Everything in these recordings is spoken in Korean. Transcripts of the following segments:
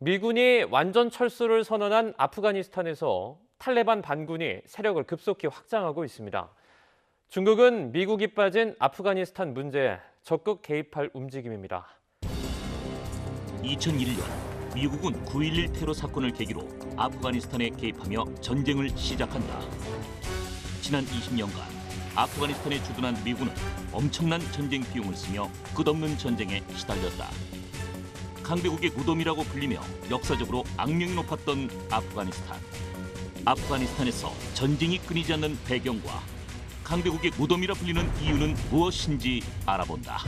미군이 완전 철수를 선언한 아프가니스탄에서 탈레반 반군이 세력을 급속히 확장하고 있습니다. 중국은 미국이 빠진 아프가니스탄 문제에 적극 개입할 움직임입니다. 2001년 미국은 9.11 테러 사건을 계기로 아프가니스탄에 개입하며 전쟁을 시작한다. 지난 20년간 아프가니스탄에 주둔한 미군은 엄청난 전쟁 비용을 쓰며 끝없는 전쟁에 시달렸다. 강대국의 무덤이라고 불리며 역사적으로 악명이 높았던 아프가니스탄. 아프가니스탄에서 전쟁이 끊이지 않는 배경과 강대국의 무덤이라 불리는 이유는 무엇인지 알아본다.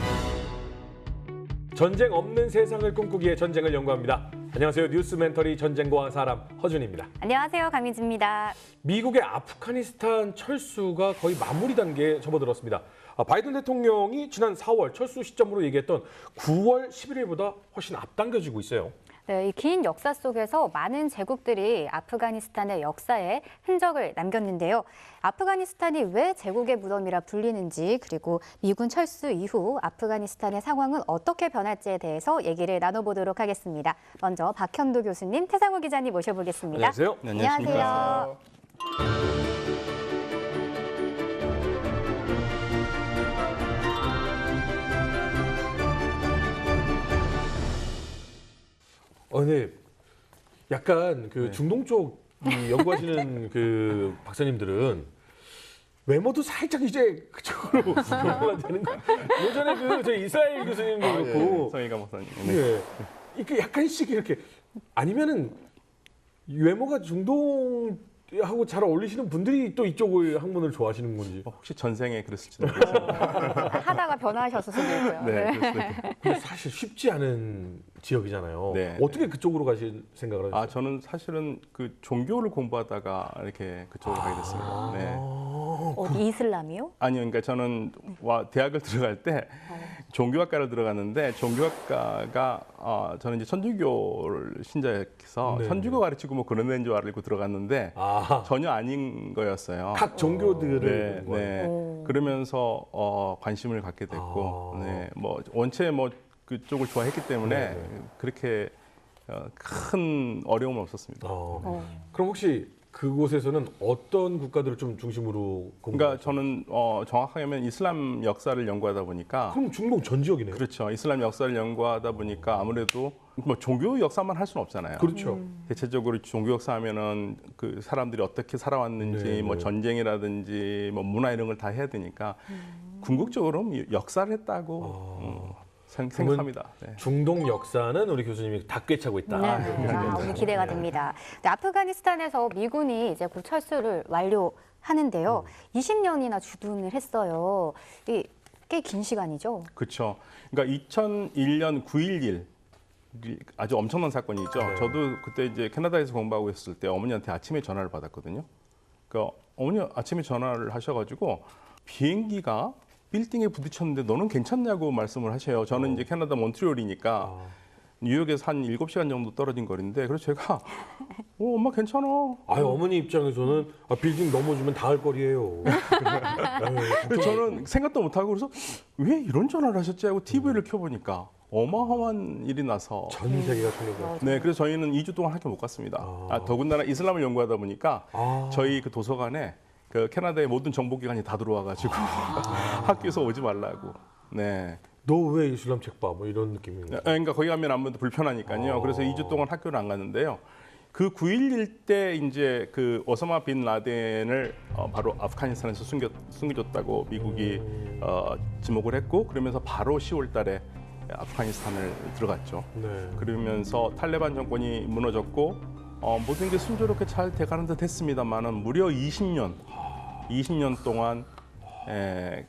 전쟁 없는 세상을 꿈꾸기에 전쟁을 연구합니다. 안녕하세요. 뉴스 멘터리 전쟁과 사람 허준입니다. 안녕하세요. 강민지입니다. 미국의 아프가니스탄 철수가 거의 마무리 단계에 접어들었습니다. 바이든 대통령이 지난 4월 철수 시점으로 얘기했던 9월 11일보다 훨씬 앞당겨지고 있어요. 네, 이 긴 역사 속에서 많은 제국들이 아프가니스탄의 역사에 흔적을 남겼는데요. 아프가니스탄이 왜 제국의 무덤이라 불리는지, 그리고 미군 철수 이후 아프가니스탄의 상황은 어떻게 변할지에 대해서 얘기를 나눠보도록 하겠습니다. 먼저 박현도 교수님, 태상호 기자님 모셔보겠습니다. 안녕하세요. 네, 안녕하세요. 네. 약간 그 중동 쪽 연구하시는 그 박사님들은 외모도 살짝 이제 그쪽으로 연구가 되는 거. 예전에 그 저희 이스라엘 교수님도 그렇고 성희가 목사님. 예. 이렇게 약간씩 이렇게 아니면은 외모가 중동하고 잘 어울리시는 분들이 또 이쪽을 학문을 좋아하시는 건지. 혹시 전생에 그랬을지도 모르겠어요. 하다가 변화하셨을 수도 있고요. 네, 그럴 수도 있고. 근데 사실 쉽지 않은 지역이잖아요. 네. 어떻게 그쪽으로 가실 생각을 하셨어요? 저는 사실은 그 종교를 공부하다가 이렇게 그쪽으로 가게 됐습니다. 네. 어디 이슬람이요? 아니요, 그러니까 저는 대학을 들어갈 때 종교학과를 들어갔는데 종교학과가 저는 이제 천주교를 신자해서 네. 천주교 가르치고 뭐 그런 데인 줄 알고 들어갔는데 전혀 아닌 거였어요. 각 종교들을 네. 그러면서 관심을 갖게 됐고, 네, 뭐 원체 뭐 그쪽을 좋아했기 때문에 그렇게 큰 어려움은 없었습니다. 그럼 혹시 그곳에서는 어떤 국가들을 좀 중심으로 그러니까 저는 정확하게 하면 이슬람 역사를 연구하다 보니까 그럼 중동 전 지역이네요. 그렇죠. 이슬람 역사를 연구하다 보니까 아무래도 뭐 종교 역사만 할 수는 없잖아요. 그렇죠. 대체적으로 종교 역사 하면은 그 사람들이 어떻게 살아왔는지 네, 뭐 네. 전쟁이라든지 뭐 문화 이런 걸 다 해야 되니까 궁극적으로 역사를 했다고 생각합니다. 네. 중동 역사는 우리 교수님이 다 꿰차고 있다. 오늘 기대가 됩니다. 네, 아프가니스탄에서 미군이 이제 곧 철수를 완료하는데요. 20년이나 주둔을 했어요. 꽤 긴 시간이죠. 그렇죠. 그러니까 2001년 9.11 아주 엄청난 사건이죠. 저도 그때 이제 캐나다에서 공부하고 있을 때 어머니한테 아침에 전화를 받았거든요. 그러니까 어머니 아침에 전화를 하셔가지고 비행기가 빌딩에 부딪혔는데 너는 괜찮냐고 말씀을 하셔요. 저는 이제 캐나다 몬트리올이니까 뉴욕에서 한 7시간 정도 떨어진 거리인데 그래서 제가 엄마 괜찮아. 어머니 입장에서는 빌딩 넘어지면 닿을 거리예요. 그래서 저는 생각도 못하고 그래서 왜 이런 전화를 하셨지 하고 TV를 켜보니까 어마어마한 일이 나서 전 세계가 충격을. 네, 그래서 저희는 2주 동안 학교 못 갔습니다. 더군다나 이슬람을 연구하다 보니까 저희 그 도서관에 그 캐나다의 모든 정보기관이 다 들어와가지고 학교에서 오지 말라고. 네. 너 왜 이슬람 책 봐? 뭐 이런 느낌이에요. 그러니까 거기 가면 아무래도 불편하니까요. 그래서 2주 동안 학교를 안 갔는데요. 그 9.11 때 이제 그 오사마 빈 라덴을 바로 아프가니스탄에서 숨겨줬다고 미국이 지목을 했고 그러면서 바로 10월달에 아프가니스탄을 들어갔죠. 네. 그러면서 탈레반 정권이 무너졌고 모든 게 순조롭게 잘 돼가는 듯 했습니다만은 무려 20년 동안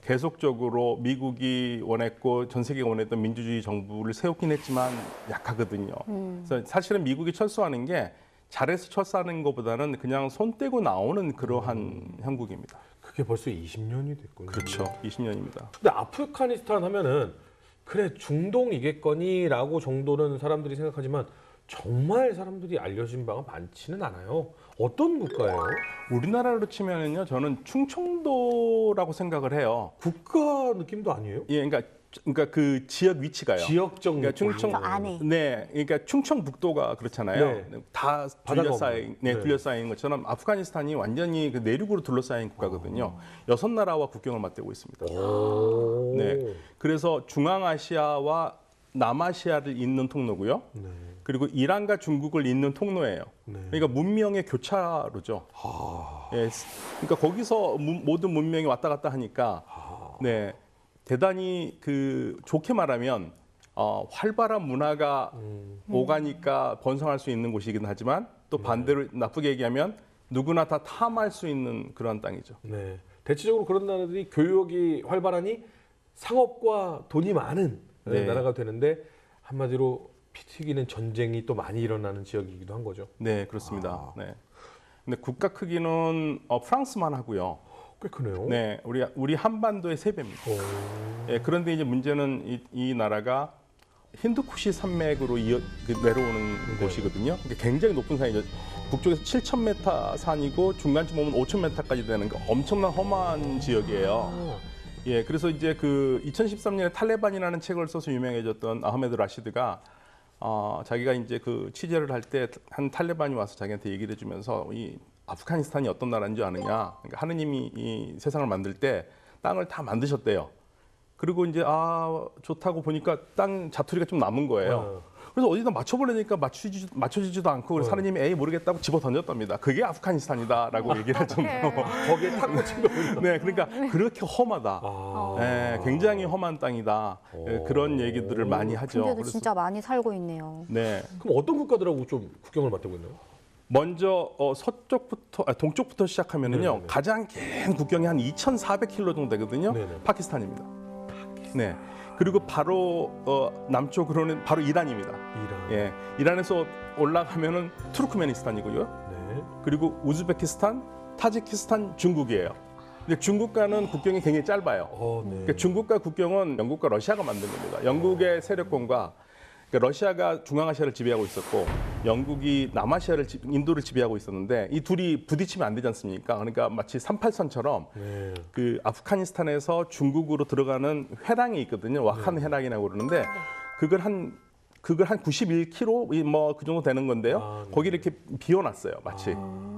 계속적으로 미국이 원했고 전 세계가 원했던 민주주의 정부를 세우긴 했지만 약하거든요. 그래서 사실은 미국이 철수하는 게 잘해서 철수하는 것보다는 그냥 손 떼고 나오는 그러한 형국입니다. 그게 벌써 20년이 됐군요. 그렇죠. 20년입니다. 근데 아프가니스탄 하면은 그래 중동이겠거니라고 정도는 사람들이 생각하지만 정말 사람들이 알려진 바가 많지는 않아요. 어떤 국가예요? 우리나라로 치면은요, 저는 충청도라고 생각을 해요. 국가 느낌도 아니에요? 예, 그러니까 그 지역 위치가요. 지역적 그러니까 느낌. 저 안에. 네, 그러니까 충청북도가 그렇잖아요. 네. 다 바다가 둘러싸인, 없는. 네, 네. 둘러싸인 것처럼 아프가니스탄이 완전히 그 내륙으로 둘러싸인 국가거든요. 6나라와 국경을 맞대고 있습니다. 오. 네. 그래서 중앙아시아와 남아시아를 잇는 통로고요. 네. 그리고 이란과 중국을 잇는 통로예요. 네. 그러니까 문명의 교차로죠. 예, 그러니까 거기서 모든 문명이 왔다 갔다 하니까, 네, 대단히 그 좋게 말하면 활발한 문화가 오가니까 번성할 수 있는 곳이긴 하지만 또 반대로 나쁘게 얘기하면 누구나 다 탐할 수 있는 그런 땅이죠. 네. 대체적으로 그런 나라들이 교육이 활발하니 상업과 돈이 많은 네. 나라가 되는데 한마디로 피 튀기는 전쟁이 또 많이 일어나는 지역이기도 한 거죠. 네, 그렇습니다. 네. 근데 국가 크기는 프랑스만 하고요. 꽤 크네요. 네, 우리 한반도의 3배입니다. 예, 그런데 이제 문제는 이 나라가 힌두쿠시 산맥으로 내려오는 곳이거든요. 그러니까 굉장히 높은 산이죠. 북쪽에서 7,000m 산이고 중간쯤 오면 5,000m까지 되는 그 엄청난 험한 지역이에요. 예, 그래서 이제 그 2013년에 탈레반이라는 책을 써서 유명해졌던 아흐메드 라시드가 자기가 이제 그 취재를 할 때 한 탈레반이 와서 자기한테 얘기를 해주면서 이 아프가니스탄이 어떤 나라인 줄 아느냐. 그러니까 하느님이 이 세상을 만들 때 땅을 다 만드셨대요. 그리고 이제 좋다고 보니까 땅 자투리가 좀 남은 거예요. 그래서 어디다 맞춰보려니까 맞춰지지도 않고 그래서 하느님이 에이 모르겠다고 집어 던졌답니다. 그게 아프가니스탄이다라고 얘기를 할 정도로. 거기에 탁 꽂힌 거군요. 네, 그러니까 그렇게 험하다. 네, 굉장히 험한 땅이다. 그런 얘기들을 많이 하죠. 근데도 그래서- 진짜 많이 살고 있네요. 네. 그럼 어떤 국가들하고 좀 국경을 맞대고 있나요? 먼저 동쪽부터 시작하면은요. 네네네. 가장 긴 국경이 한 2,400km 정도 되거든요. 네네. 파키스탄입니다. 네. 그리고 바로 남쪽으로는 바로 이란입니다. 이란. 예. 이란에서 올라가면은 투르크메니스탄이고요. 네. 그리고 우즈베키스탄, 타지키스탄, 중국이에요. 근데 중국과는 국경이 굉장히 짧아요. 네. 그러니까 중국과 국경은 영국과 러시아가 만든 겁니다. 영국의 세력권과 그러니까 러시아가 중앙아시아를 지배하고 있었고 영국이 남아시아를 인도를 지배하고 있었는데 이 둘이 부딪히면 안 되지 않습니까? 그러니까 마치 38선처럼 네. 그 아프가니스탄에서 중국으로 들어가는 회랑이 있거든요. 와칸 회랑이라고 그러는데 그걸 한 91km 뭐 그 정도 되는 건데요. 네. 거기 이렇게 비워놨어요. 마치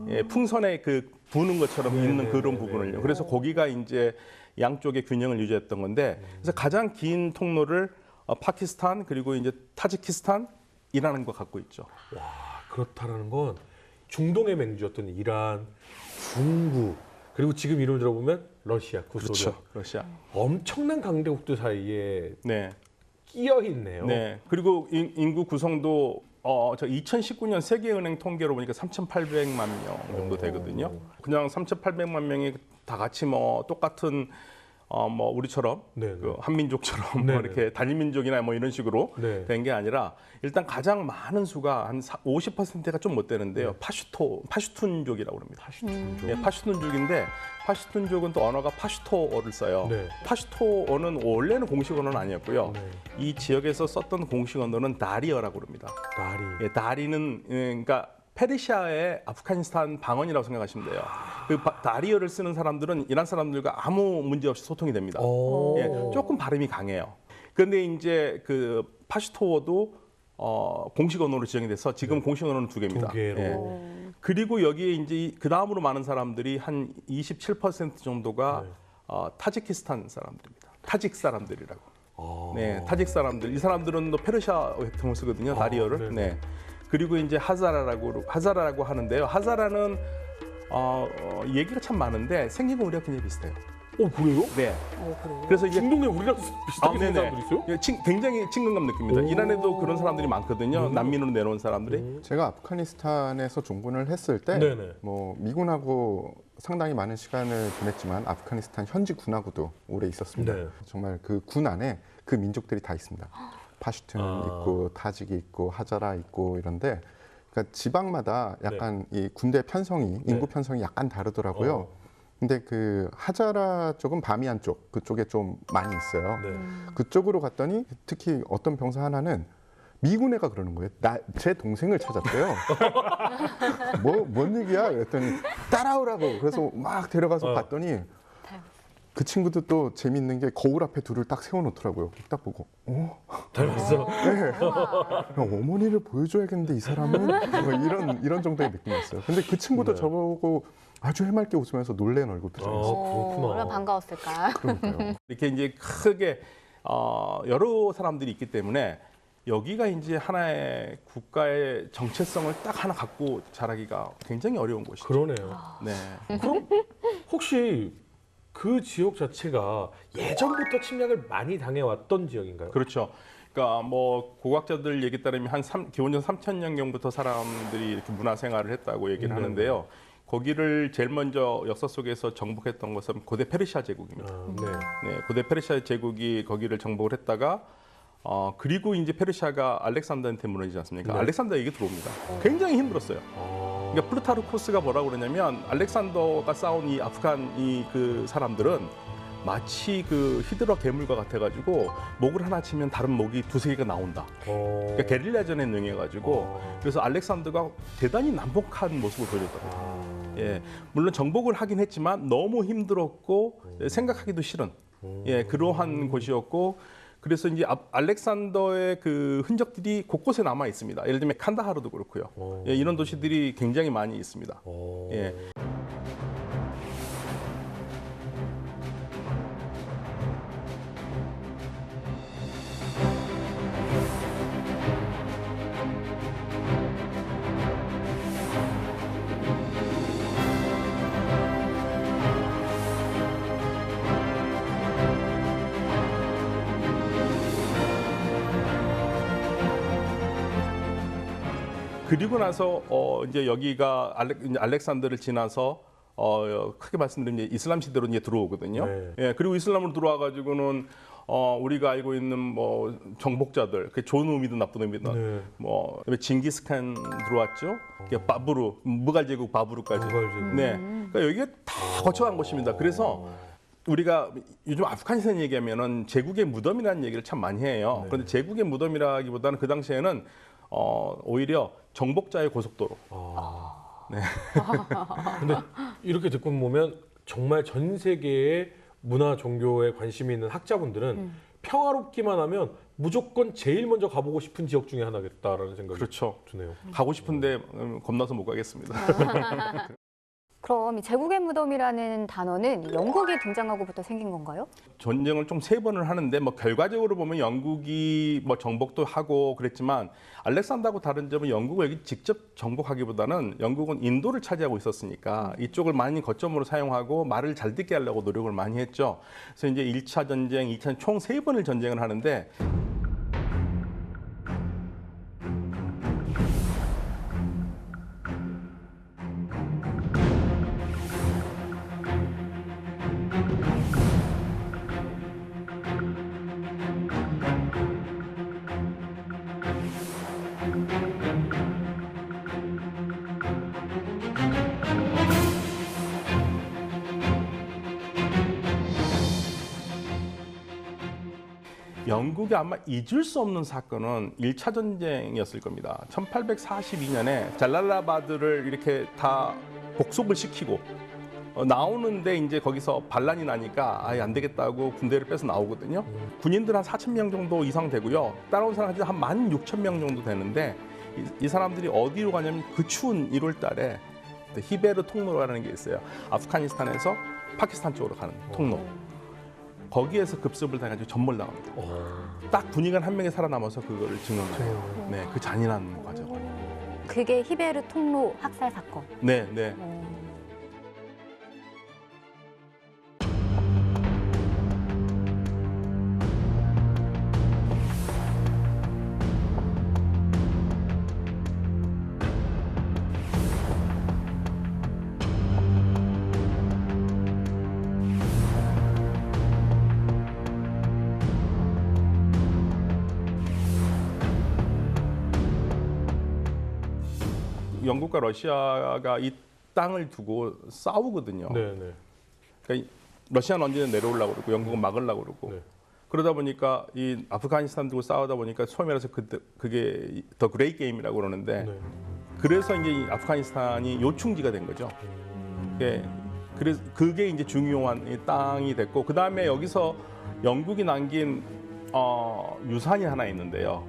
예, 풍선에 그 부는 것처럼 있는 그런 부분을요. 그래서 거기가 이제 양쪽의 균형을 유지했던 건데 그래서 가장 긴 통로를 파키스탄 그리고 이제 타지키스탄 이라는 거 갖고 있죠. 와, 그렇다라는 건 중동의 맹주였던 이란, 중국 그리고 지금 이름을 들어보면 러시아, 구소련. 러시아. 엄청난 강대국들 사이에 네. 끼어 있네요. 네. 그리고 인구 구성도 저 2019년 세계은행 통계로 보니까 3,800만 명 정도 되거든요. 그냥 3,800만 명이 다 같이 뭐 똑같은 뭐 우리처럼 네네. 그 한민족처럼 네네. 뭐 이렇게 단일민족이나 뭐 이런 식으로 네. 된 게 아니라 일단 가장 많은 수가 한 50%가 좀 못 되는데요. 파슈툰족이라고 합니다. 파슈툰족. 예, 파슈툰족인데 파슈툰족은 또 언어가 파슈토어를 써요. 네. 파슈토어는 원래는 공식 언어는 아니었고요. 네. 이 지역에서 썼던 공식 언어는 다리어라고 합니다. 나리. 예, 다리는 그러니까 페르시아의 아프가니스탄 방언이라고 생각하시면 돼요. 그 다리어를 쓰는 사람들은 이란 사람들과 아무 문제 없이 소통이 됩니다. 오. 예, 조금 발음이 강해요. 그런데 이제 그 파슈토어도 공식 언어로 지정이 돼서 지금 공식 언어는 2개입니다. 2개로. 예. 그리고 여기에 이제 그 다음으로 많은 사람들이 한 27% 정도가 타지키스탄 사람들입니다. 타직 사람들이라고. 네, 타직 사람들. 이 사람들은 또 페르시아 웨통을 쓰거든요. 다리어를. 네네. 네. 그리고 이제 하자라고 하는데요. 하자라는 얘기가 참 많은데 생긴 건 우리가 굉장히 비슷해요. 그래요? 네. 그래서 이제 중동에 우리랑 비슷하게 생긴 사람들 있어요? 예, 굉장히 친근감 느낍니다. 이란에도 그런 사람들이 많거든요. 난민으로 내려온 사람들이. 제가 아프가니스탄에서 종군을 했을 때 네네. 뭐 미군하고 상당히 많은 시간을 보냈지만 아프가니스탄 현지 군하고도 오래 있었습니다. 네. 정말 그 군 안에 그 민족들이 다 있습니다. 파슈툰 있고 타직이 있고 하자라 있고 이런데 그러니까 지방마다 약간 이 군대 편성이 인구 편성이 약간 다르더라고요. 근데 그 하자라 쪽은 바미안 쪽 그쪽에 좀 많이 있어요. 네. 그쪽으로 갔더니 특히 어떤 병사 하나는 미군 애가 그러는 거예요. 제 동생을 찾았대요. 뭔 얘기야? 그랬더니 따라오라고. 그래서 막 데려가서 봤더니 그 친구도 또 재밌는 게 거울 앞에 둘을 딱 세워놓더라고요. 딱 보고, 닮았어. 네. 어머니를 보여줘야겠는데 이 사람은 뭐 이런 정도의 느낌이었어요. 근데 그 친구도 네. 저보고 아주 해맑게 웃으면서 놀란 얼굴들이었어요. 그렇구나. 얼마나 반가웠을까. 그러니까요. 이렇게 이제 크게 여러 사람들이 있기 때문에 여기가 이제 하나의 국가의 정체성을 딱 하나 갖고 자라기가 굉장히 어려운 곳이죠. 그러네요. 네. 그럼 혹시 그 지역 자체가 예전부터 침략을 많이 당해왔던 지역인가요? 그렇죠. 그러니까 뭐 고고학자들 얘기 따르면 기원전 3000년경부터 사람들이 이렇게 문화 생활을 했다고 얘기를 하는데요. 거기를 제일 먼저 역사 속에서 정복했던 것은 고대 페르시아 제국입니다. 네. 네, 고대 페르시아 제국이 거기를 정복을 했다가 그리고 이제 페르시아가 알렉산더한테 무너지지 않습니까? 네. 알렉산더에게 들어옵니다. 굉장히 힘들었어요. 그러니까 플루타르코스가 뭐라고 그러냐면 알렉산더가 싸운 이 아프간 그 사람들은 마치 그 히드라 괴물과 같아가지고 목을 하나 치면 다른 목이 두세 개가 나온다. 그러니까 게릴라전에 능해가지고 그래서 알렉산더가 대단히 난폭한 모습을 보여줬더라고요. 예, 물론 정복을 하긴 했지만 너무 힘들었고 생각하기도 싫은 그러한 곳이었고. 그래서 이제 알렉산더의 그 흔적들이 곳곳에 남아 있습니다. 예를 들면 칸다하르도 그렇고요. 이런 도시들이 굉장히 많이 있습니다. 예. 그리고 나서 이제 여기가 알렉산더를 지나서 크게 말씀드리면 이제 이슬람 시대로 이제 들어오거든요. 네. 예, 그리고 이슬람으로 들어와 가지고는 우리가 알고 있는 뭐 정복자들, 그 좋은 의미든 나쁜 의미든 네. 뭐 그다음에 징기스칸 들어왔죠. 바부르, 무갈 제국 바부르까지. 무갈 제국. 네, 그러니까 여기가 다 거쳐간 곳입니다. 그래서 우리가 요즘 아프가니스탄 얘기하면은 제국의 무덤이라는 얘기를 참 많이 해요. 네. 그런데 제국의 무덤이라기보다는 그 당시에는 오히려 정복자의 고속도로. 근데 이렇게 듣고 보면 정말 전 세계의 문화, 종교에 관심이 있는 학자분들은 평화롭기만 하면 무조건 제일 먼저 가보고 싶은 지역 중에 하나겠다라는 생각이 그렇죠. 드네요. 가고 싶은데 겁나서 못 가겠습니다. 그럼 이 제국의 무덤이라는 단어는 영국이 등장하고부터 생긴 건가요? 전쟁을 좀 3번을 하는데 뭐 결과적으로 보면 영국이 뭐 정복도 하고 그랬지만 알렉산더하고 다른 점은 영국을 여기 직접 정복하기보다는 영국은 인도를 차지하고 있었으니까 이쪽을 많이 거점으로 사용하고 말을 잘 듣게 하려고 노력을 많이 했죠. 그래서 이제 1차 전쟁, 2차 전쟁 총 3번을 전쟁을 하는데 영국이 아마 잊을 수 없는 사건은 1차 전쟁이었을 겁니다. 1842년에 잘랄라바드를 이렇게 다 복속을 시키고 나오는데 이제 거기서 반란이 나니까 아예 안 되겠다고 군대를 빼서 나오거든요. 군인들 한 4,000명 정도 이상 되고요. 따라온 사람들이 한 16,000명 정도 되는데 이 사람들이 어디로 가냐면 그 추운 1월 달에 히베르 통로라는 게 있어요. 아프가니스탄에서 파키스탄 쪽으로 가는 통로. 거기에서 급습을 당해가지고 전몰당합니다. 딱 군의관 한 명이 살아남아서 그거를 증언을 해요. 네, 그 잔인한 과정. 그게 히베르 통로 학살 사건. 네, 네. 영국과 러시아가 이 땅을 두고 싸우거든요. 네네. 그러니까 러시아는 언제든 내려오려고 그러고 영국은 막으려고 그러고 네. 그러다 보니까 이 아프가니스탄 두고 싸우다 보니까 소위 말해서 그게 더 그레이 게임이라고 그러는데 네. 그래서 이제 이 아프가니스탄이 요충지가 된 거죠. 예. 그래서 그게 이제 중요한 이 땅이 됐고 그 다음에 여기서 영국이 남긴 유산이 하나 있는데요.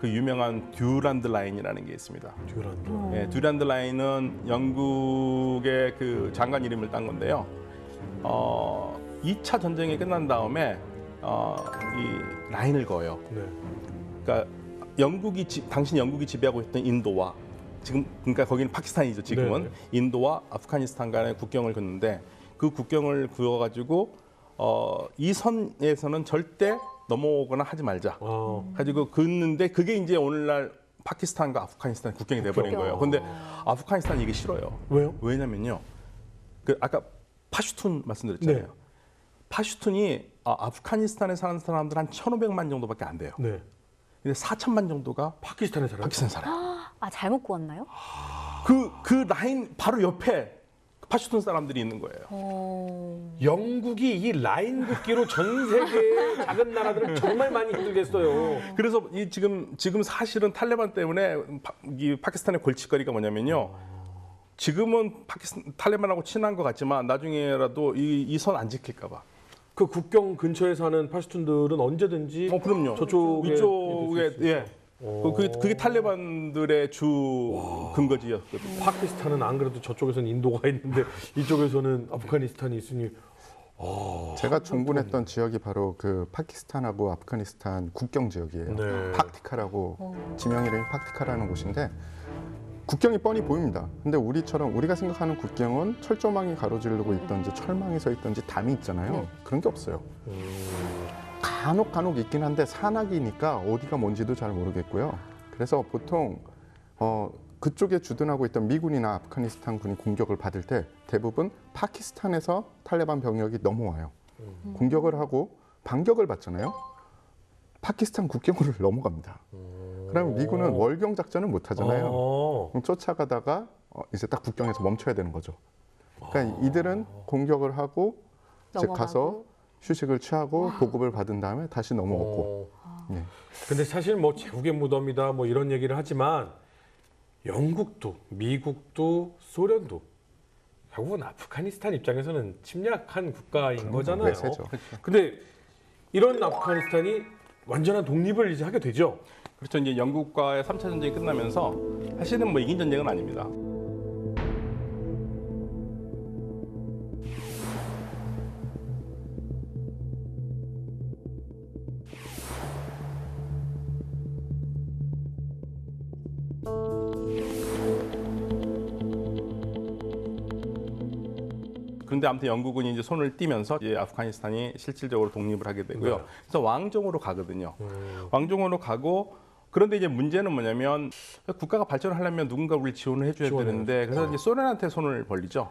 그 유명한 듀란드 라인이라는 게 있습니다. 듀란드. 예, 듀란드 라인은 영국의 그 장관 이름을 딴 건데요. 2차 전쟁이 끝난 다음에 이 라인을 그어요. 네. 그러니까 당시 영국이 지배하고 있던 인도와 지금 그러니까 거기는 파키스탄이죠. 지금은 네. 인도와 아프가니스탄 간의 국경을 긋는데 그 국경을 그어가지고 이 선에서는 절대 넘어오거나 하지 말자. 가지고 긋는데 그게 이제 오늘날 파키스탄과 아프가니스탄 국경이 돼버린 거예요. 그런데 아프가니스탄이 이게 싫어요. 왜요? 왜냐면요. 그 아까 파슈툰 말씀드렸잖아요. 네. 파슈툰이 아프가니스탄에 사는 사람들 한 1,500만 정도밖에 안 돼요. 네. 근데 4천만 정도가 파키스탄에 살아요? 파키스탄에 살아요. 아, 잘못 구웠나요? 그 라인 바로 옆에 파슈툰 사람들이 있는 거예요. 영국이 이 라인 긋기로 전 세계의 작은 나라들을 정말 많이 힘들게 했어요. 그래서 이 지금 사실은 탈레반 때문에 이 파키스탄의 골칫거리가 뭐냐면요. 지금은 탈레반하고 친한 것 같지만 나중에라도 이 선 안 지킬까 봐. 그 국경 근처에 사는 파슈툰들은 언제든지 그럼요. 저쪽에 위쪽에 예. 그게 탈레반들의 주 근거지였거든요. 파키스탄은 안 그래도 저쪽에서는 인도가 있는데 이쪽에서는 아프가니스탄이 있으니 제가 종군했던 지역이 바로 그 파키스탄하고 아프가니스탄 국경 지역이에요. 네. 팍티카라고 지명 이름이 팍티카라는 곳인데 국경이 뻔히 보입니다. 근데 우리가 생각하는 국경은 철조망이 가로지르고 있던지 철망이 서 있던지 담이 있잖아요. 그런 게 없어요. 간혹 있긴 한데 산악이니까 어디가 뭔지도 잘 모르겠고요. 그래서 보통 그쪽에 주둔하고 있던 미군이나 아프가니스탄 군이 공격을 받을 때 대부분 파키스탄에서 탈레반 병력이 넘어와요. 공격을 하고 반격을 받잖아요. 파키스탄 국경을 넘어갑니다. 그러면 미군은 월경 작전을 못 하잖아요. 그럼 쫓아가다가 이제 딱 국경에서 멈춰야 되는 거죠. 그러니까 이들은 공격을 하고 이제 가서 휴식을 취하고 보급을 받은 다음에 다시 넘어오고. 네. 근데 사실 뭐 제국의 무덤이다 뭐 이런 얘기를 하지만 영국도 미국도 소련도 결국은 아프가니스탄 입장에서는 침략한 국가인 거잖아요. 외세죠. 근데 이런 아프가니스탄이 완전한 독립을 이제 하게 되죠. 그렇죠. 이제 영국과의 3차 전쟁이 끝나면서 사실은 뭐 이긴 전쟁은 아닙니다. 그런데 아무튼 영국은 이제 손을 떼면서 이제 아프가니스탄이 실질적으로 독립을 하게 되고요. 네. 그래서 왕정으로 가거든요. 왕정으로 가고 그런데 이제 문제는 뭐냐면 국가가 발전을 하려면 누군가 우리를 지원을 해줘야 되는데 그래서 이제 소련한테 손을 벌리죠.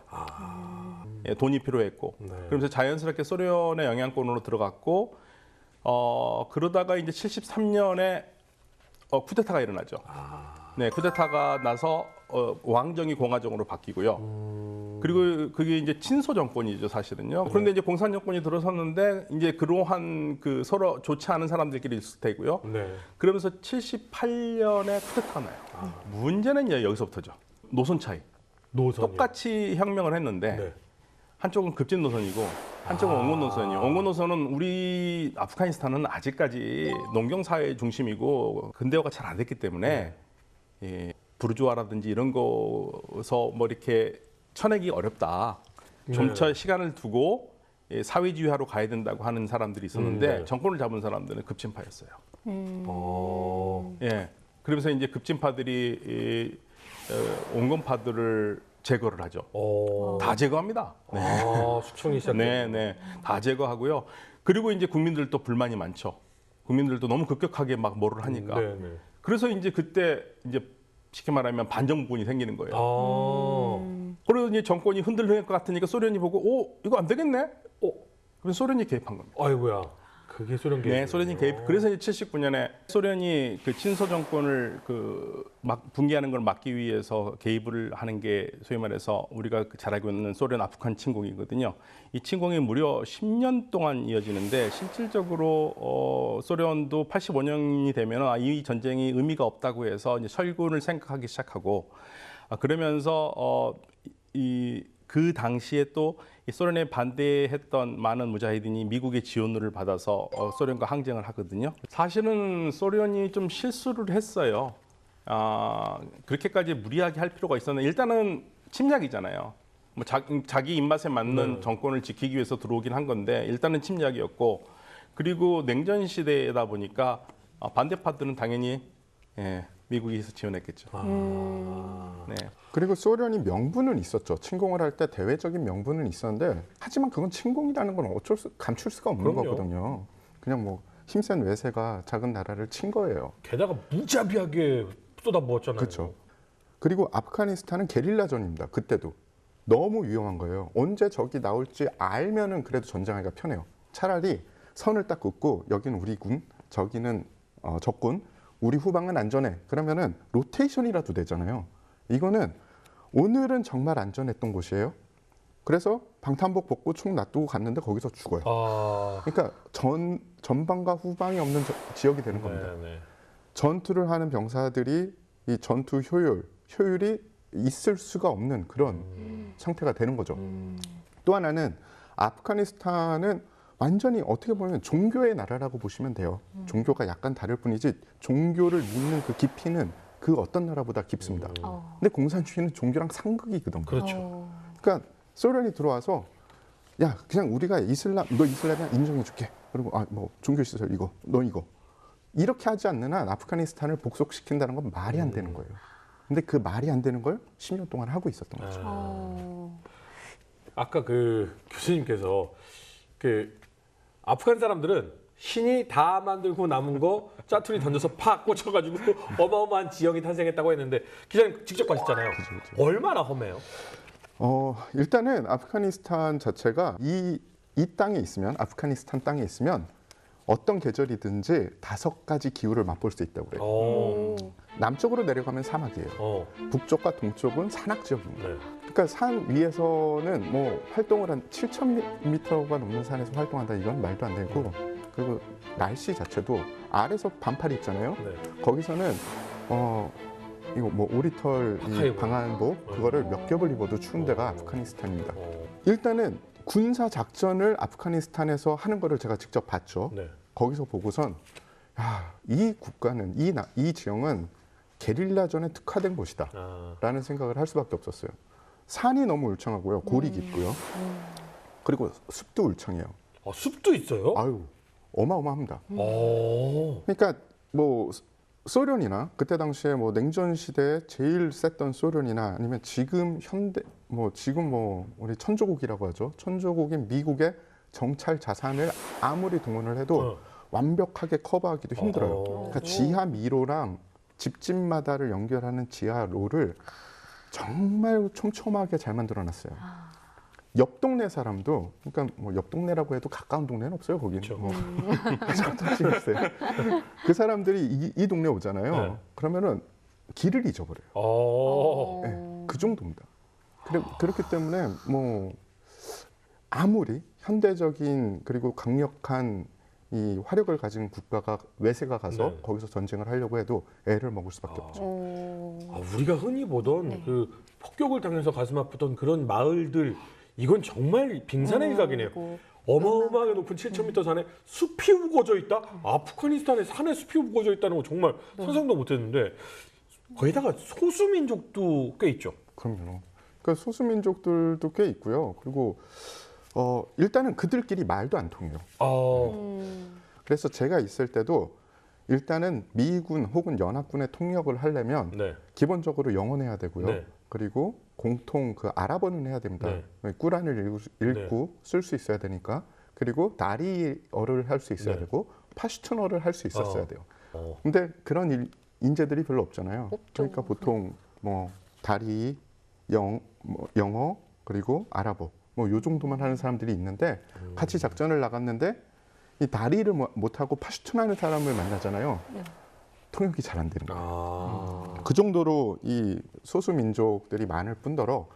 예, 돈이 필요했고 네. 그러면서 자연스럽게 소련의 영향권으로 들어갔고 그러다가 이제 73년에 쿠데타가 일어나죠. 네, 쿠데타가 나서 왕정이 공화정으로 바뀌고요. 그리고 그게 이제 친소 정권이죠, 사실은요. 그런데 이제 공산 정권이 들어섰는데 이제 그러한 그 서로 좋지 않은 사람들끼리 있을 테고요. 네. 그러면서 78년에 쿠데타가 나요. 문제는 이제 여기서부터죠. 노선 차이. 노선이요. 똑같이 혁명을 했는데 네. 한쪽은 급진 노선이고 한쪽은 원군 노선이에요. 원군 노선은 우리 아프가니스탄은 아직까지 농경 사회 중심이고 근대화가 잘 안 됐기 때문에 예, 부르주아라든지 이런 거서 뭐 이렇게 쳐내기 어렵다. 점차 시간을 두고 예, 사회주의화로 가야 된다고 하는 사람들이 있었는데 네. 정권을 잡은 사람들은 급진파였어요. 예, 그러면서 이제 급진파들이 온건파들을 제거를 하죠. 다 제거합니다. 수청이 시작. 네, 다 제거하고요. 그리고 이제 국민들도 불만이 많죠. 국민들도 너무 급격하게 막 뭐를 하니까. 네, 네. 그래서 이제 그때 이제 쉽게 말하면 반정부군이 생기는 거예요. 그래서 이제 정권이 흔들릴 것 같으니까 소련이 보고, 이거 안 되겠네. 그래서 소련이 개입한 겁니다. 아이고야. 그게 소련 개입. 네, 소련이 개입. 그래서 이제 79년에 소련이 그 친소 정권을 막 붕괴하는 걸 막기 위해서 개입을 하는 게 소위 말해서 우리가 잘 알고 있는 소련 아프간 침공이거든요. 이 침공이 무려 10년 동안 이어지는데 실질적으로 소련도 85년이 되면 이 전쟁이 의미가 없다고 해서 이제 철군을 생각하기 시작하고 그러면서 그 당시에 또 소련에 반대했던 많은 무자히딘이 미국의 지원을 받아서 소련과 항쟁을 하거든요. 사실은 소련이 좀 실수를 했어요. 그렇게까지 무리하게 할 필요가 있었는데 일단은 침략이잖아요. 뭐 자기 입맛에 맞는 정권을 지키기 위해서 들어오긴 한 건데 일단은 침략이었고 그리고 냉전 시대다 보니까 반대파들은 당연히 미국에서 지원했겠죠. 네. 그리고 소련이 명분은 있었죠. 침공을 할 때 대외적인 명분은 있었는데 하지만 그건 침공이라는 건 감출 수가 없는 그럼요. 거거든요. 그냥 뭐 힘센 외세가 작은 나라를 친 거예요. 게다가 무자비하게 쏟아부었잖아요. 그렇죠. 그리고 아프가니스탄은 게릴라전입니다. 그때도 너무 위험한 거예요. 언제 적이 나올지 알면은 그래도 전쟁하기가 편해요. 차라리 선을 딱 긋고 여기는 우리 군, 저기는 적군, 우리 후방은 안전해. 그러면은 로테이션이라도 되잖아요. 이거는 오늘은 정말 안전했던 곳이에요. 그래서 방탄복 벗고 총 놔두고 갔는데 거기서 죽어요. 그러니까 전방과 후방이 없는 지역이 되는 겁니다. 네. 전투를 하는 병사들이 이 전투 효율이 있을 수가 없는 그런 상태가 되는 거죠. 또 하나는 아프가니스탄은 완전히 어떻게 보면 종교의 나라라고 보시면 돼요. 종교가 약간 다를 뿐이지 종교를 믿는 그 깊이는 그 어떤 나라보다 깊습니다. 근데 공산주의는 종교랑 상극이거든요. 그렇죠. 그러니까 소련이 들어와서 야 그냥 우리가 너 이슬람이야 인정해줄게. 그리고 뭐 종교 시설 이거 너 이거 이렇게 하지 않는 한 아프가니스탄을 복속시킨다는 건 말이 안 되는 거예요. 근데 그 말이 안 되는 걸 10년 동안 하고 있었던 거죠. 아까 그 교수님께서 아프간 사람들은 신이 다 만들고 남은 거 짜투리 던져서 팍 꽂혀가지고 어마어마한 지형이 탄생했다고 했는데 기자님 직접 가셨잖아요. 그죠. 얼마나 험해요? 일단은 아프가니스탄 자체가 이 땅에 있으면 아프가니스탄 땅에 있으면 어떤 계절이든지 5가지 기후를 맛볼 수 있다고 그래요. 남쪽으로 내려가면 사막이에요. 북쪽과 동쪽은 산악 지역입니다. 네. 그러니까 산 위에서는 뭐 활동을 한 7,000m가 넘는 산에서 활동한다 이건 말도 안 되고 그리고 날씨 자체도 아래서 반팔 입잖아요. 네. 거기서는 이거 뭐 오리털 이 파카이브. 방한복 그거를 몇 겹을 입어도 추운 데가 아프가니스탄입니다. 어, 일단은 군사 작전을 아프가니스탄에서 하는 거를 제가 직접 봤죠. 네. 거기서 보고선 이 국가는 이 지형은 게릴라전에 특화된 곳이다라는 생각을 할 수밖에 없었어요. 산이 너무 울창하고요, 골이 깊고요, 그리고 숲도 울창해요. 숲도 있어요? 아유, 어마어마합니다. 오. 그러니까 뭐 소련이나 그때 당시에 뭐 냉전 시대에 제일 셌던 소련이나 아니면 지금 우리 천조국이라고 하죠. 천조국인 미국의 정찰 자산을 아무리 동원을 해도 완벽하게 커버하기도 힘들어요. 그러니까 지하 미로랑 집집마다를 연결하는 지하로를 정말 촘촘하게 잘 만들어놨어요. 옆 동네 사람도 그러니까 뭐 옆 동네라고 해도 가까운 동네는 없어요. 거기는 그렇죠. 뭐 조금씩 있어요. 그 사람들이 이 동네 오잖아요. 네. 그러면은 길을 잊어버려요. 네, 그 정도입니다. 그렇기 때문에 뭐 아무리 현대적인 그리고 강력한 이 화력을 가진 국가가 외세가 가서 네. 거기서 전쟁을 하려고 해도 애를 먹을 수밖에 없죠. 우리가 흔히 보던 그 폭격을 당해서 가슴 아프던 그런 마을들 이건 정말 빙산의 일각이네요. 어마어마하게 높은 7,000m 산에 숲이 우거져 있다? 아프가니스탄에 산에 숲이 우거져 있다는 거 정말 상상도 못했는데 거기다가 소수민족도 꽤 있죠. 그럼요. 그러니까 소수민족들도 꽤 있고요. 그리고 일단은 그들끼리 말도 안 통해요. 그래서 제가 있을 때도 일단은 미군 혹은 연합군의 통역을 하려면 네. 기본적으로 영어는 해야 되고요. 네. 그리고 공통 그 아랍어는 해야 됩니다. 네. 꾸란을 읽고 쓸 수 있어야 되니까. 그리고 다리어를 할 수 있어야 네. 되고 파슈툰어를 할 수 있었어야 돼요. 어. 근데 그런 인재들이 별로 없잖아요. 없죠. 그러니까 보통 뭐 다리, 영어 그리고 아랍어 뭐 요 정도만 하는 사람들이 있는데 같이 작전을 나갔는데 이 다리를 못하고 파슈툰하는 사람을 만나잖아요. 네. 통역이 잘 안 되는 거예요. 아. 그 정도로 이 소수 민족들이 많을 뿐더러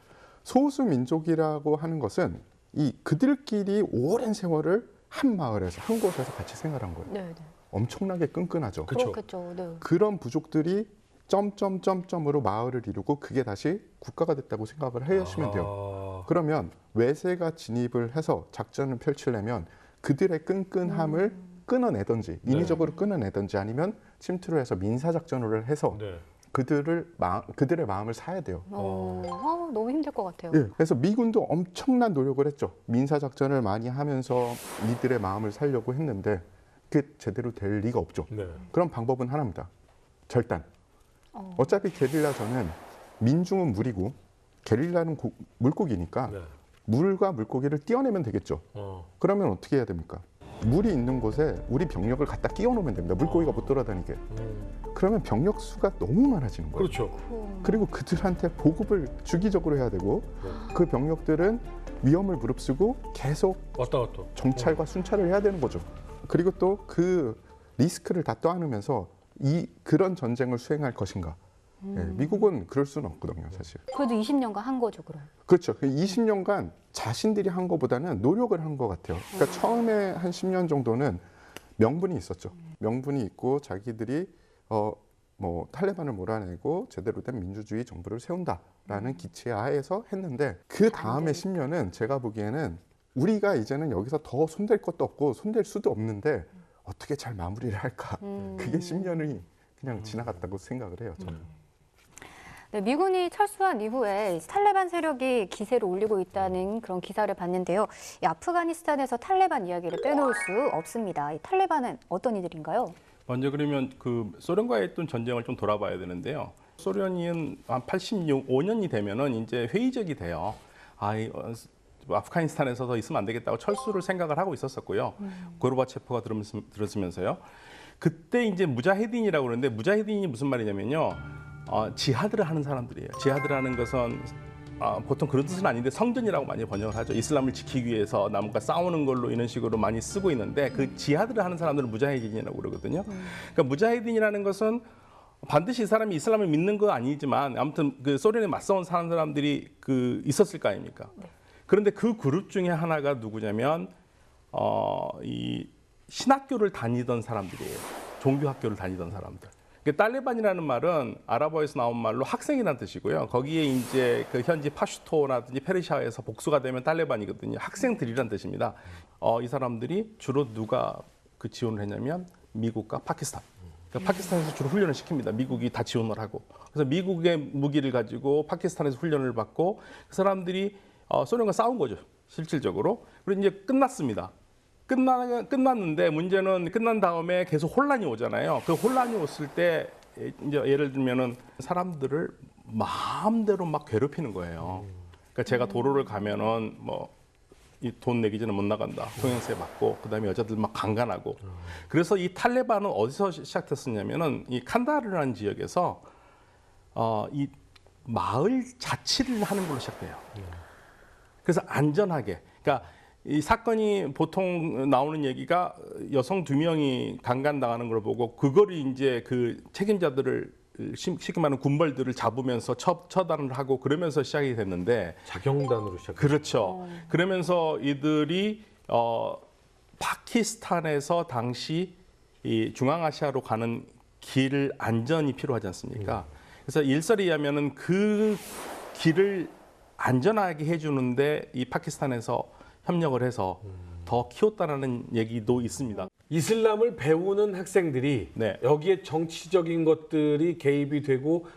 소수 민족이라고 하는 것은 이 그들끼리 오랜 세월을 한 마을에서 한 곳에서 같이 생활한 거예요. 네, 네. 엄청나게 끈끈하죠. 그쵸. 그렇겠죠. 네. 그런 부족들이 점점점점으로 마을을 이루고 그게 다시 국가가 됐다고 생각을 하시면 돼요. 아. 그러면 외세가 진입을 해서 작전을 펼치려면 그들의 끈끈함을 끊어내든지 인위적으로 끊어내든지 아니면 침투를 해서 민사 작전을 해서 네. 그들의 마음을 사야 돼요. 너무 힘들 것 같아요. 예, 그래서 미군도 엄청난 노력을 했죠. 민사 작전을 많이 하면서 이들의 마음을 살려고 했는데 그게 제대로 될 리가 없죠. 네. 그런 방법은 하나입니다. 절단. 어차피 게릴라전은 민중은 물이고 게릴라는 물고기니까 네. 물과 물고기를 떼어내면 되겠죠. 그러면 어떻게 해야 됩니까? 물이 있는 곳에 우리 병력을 갖다 끼워 놓으면 됩니다. 물고기가 못 돌아다니게. 그러면 병력 수가 너무 많아지는 거예요. 그렇죠. 그리고 그들한테 보급을 주기적으로 해야 되고 그 병력들은 위험을 무릅쓰고 계속 왔다 갔다. 정찰과 순찰을 해야 되는 거죠. 그리고 또 그 리스크를 다 떠안으면서 그런 전쟁을 수행할 것인가. 예, 미국은 그럴 수는 없거든요, 사실. 그래도 20년간 한 거죠, 그럼. 그렇죠. 20년간 자신들이 한 것보다는 노력을 한 것 같아요. 그러니까 처음에 한 10년 정도는 명분이 있었죠. 명분이 있고 자기들이 탈레반을 몰아내고 제대로 된 민주주의 정부를 세운다라는 기체 하에서 했는데 그 다음에 10년은 제가 보기에는 우리가 이제는 여기서 더 손댈 것도 없고 손댈 수도 없는데 어떻게 잘 마무리를 할까. 그게 10년이 그냥 지나갔다고 생각을 해요, 저는. 네, 미군이 철수한 이후에 탈레반 세력이 기세를 올리고 있다는 그런 기사를 봤는데요. 이 아프가니스탄에서 탈레반 이야기를 빼놓을 수 없습니다. 이 탈레반은 어떤 이들인가요? 먼저 그러면 그 소련과의 했던 전쟁을 좀 돌아봐야 되는데요. 소련이 한 85년이 되면은 이제 회의적이 돼요. 아프가니스탄에서 더 있으면 안 되겠다고 철수를 생각을 하고 있었었고요. 고르바체프가 들었으면서요. 그때 이제 무자헤딘이라고 그러는데 무자헤딘이 무슨 말이냐면요. 지하드를 하는 사람들이에요. 지하드라는 것은 보통 그런 뜻은 아닌데 성전이라고 많이 번역을 하죠. 이슬람을 지키기 위해서 남과 싸우는 걸로 이런 식으로 많이 쓰고 있는데 그 지하드를 하는 사람들은 무자헤딘이라고 그러거든요. 그러니까 무자헤딘이라는 것은 반드시 이 사람이 이슬람을 믿는 건 아니지만 아무튼 그 소련에 맞서온 사람들이 있었을 거 아닙니까? 네. 그런데 그 그룹 중에 하나가 누구냐면 이 신학교를 다니던 사람들이에요. 종교학교를 다니던 사람들. 탈레반이라는 말은 아랍어에서 나온 말로 학생이라는 뜻이고요. 거기에 이제 그 현지 파슈토라든지 페르시아에서 복수가 되면 탈레반이거든요. 학생들이란 뜻입니다. 이 사람들이 주로 누가 그 지원을 했냐면 미국과 파키스탄. 그러니까 파키스탄에서 주로 훈련을 시킵니다. 미국이 다 지원을 하고. 그래서 미국의 무기를 가지고 파키스탄에서 훈련을 받고 그 사람들이 소련과 싸운 거죠. 실질적으로. 그리고 이제 끝났습니다. 끝났는데 문제는 끝난 다음에 계속 혼란이 오잖아요. 그 혼란이 왔을 때 이제 예를 들면은 사람들을 마음대로 막 괴롭히는 거예요. 그러니까 제가 도로를 가면은 이 돈 내기 전에 못 나간다. 통행세 받고 그다음에 여자들 막 강간하고. 그래서 이 탈레반은 어디서 시작됐었냐면은 이 칸다르라는 지역에서 이 마을 자치를 하는 걸로 시작돼요. 그래서 안전하게. 그러니까 이 사건이 보통 나오는 얘기가 여성 2명이 강간당하는 걸 보고 그거를 이제 그 책임자들을 쉽게 말하면 군벌들을 잡으면서 처단을 하고 그러면서 시작이 됐는데 자경단으로 시작. 그렇죠. 그러면서 이들이 파키스탄에서 당시 이 중앙아시아로 가는 길 안전이 필요하지 않습니까? 그래서 일설에 의하면은 그 길을 안전하게 해주는데 이 파키스탄에서 협력을 해서 더 키웠다라는 얘기도 있습니다. 이슬람을 배우는 학생들이 네. 여기에 정치적인 것들이 개입이 되고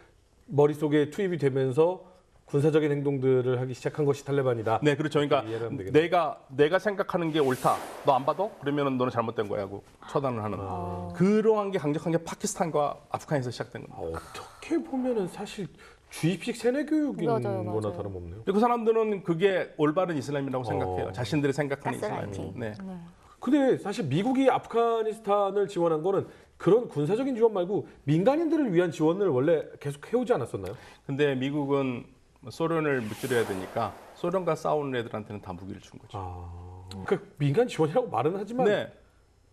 머릿속에 투입이 되면서 군사적인 행동들을 하기 시작한 것이 탈레반이다. 네, 그렇죠. 그러니까 이해를 하면 되겠네요. 내가 생각하는 게 옳다. 너 안 봐도? 그러면은 너는 잘못된 거야 하고 처단을 하는. 그러한 게 강력한 게 파키스탄과 아프간에서 시작된 겁니다. 어떻게 보면은 사실 주입식 세뇌 교육인 맞아요. 거나 다름없네요. 그 사람들은 그게 올바른 이슬람이라고 생각해요. 자신들이 생각하는 가스라이팅. 이슬람이. 네. 근데 사실 미국이 아프가니스탄을 지원한 거는 그런 군사적인 지원 말고 민간인들을 위한 지원을 원래 계속 해오지 않았었나요? 근데 미국은 소련을 무찌려야 되니까 소련과 싸우는 애들한테는 다 무기를 준 거죠. 그 민간 지원이라고 말은 하지만 네.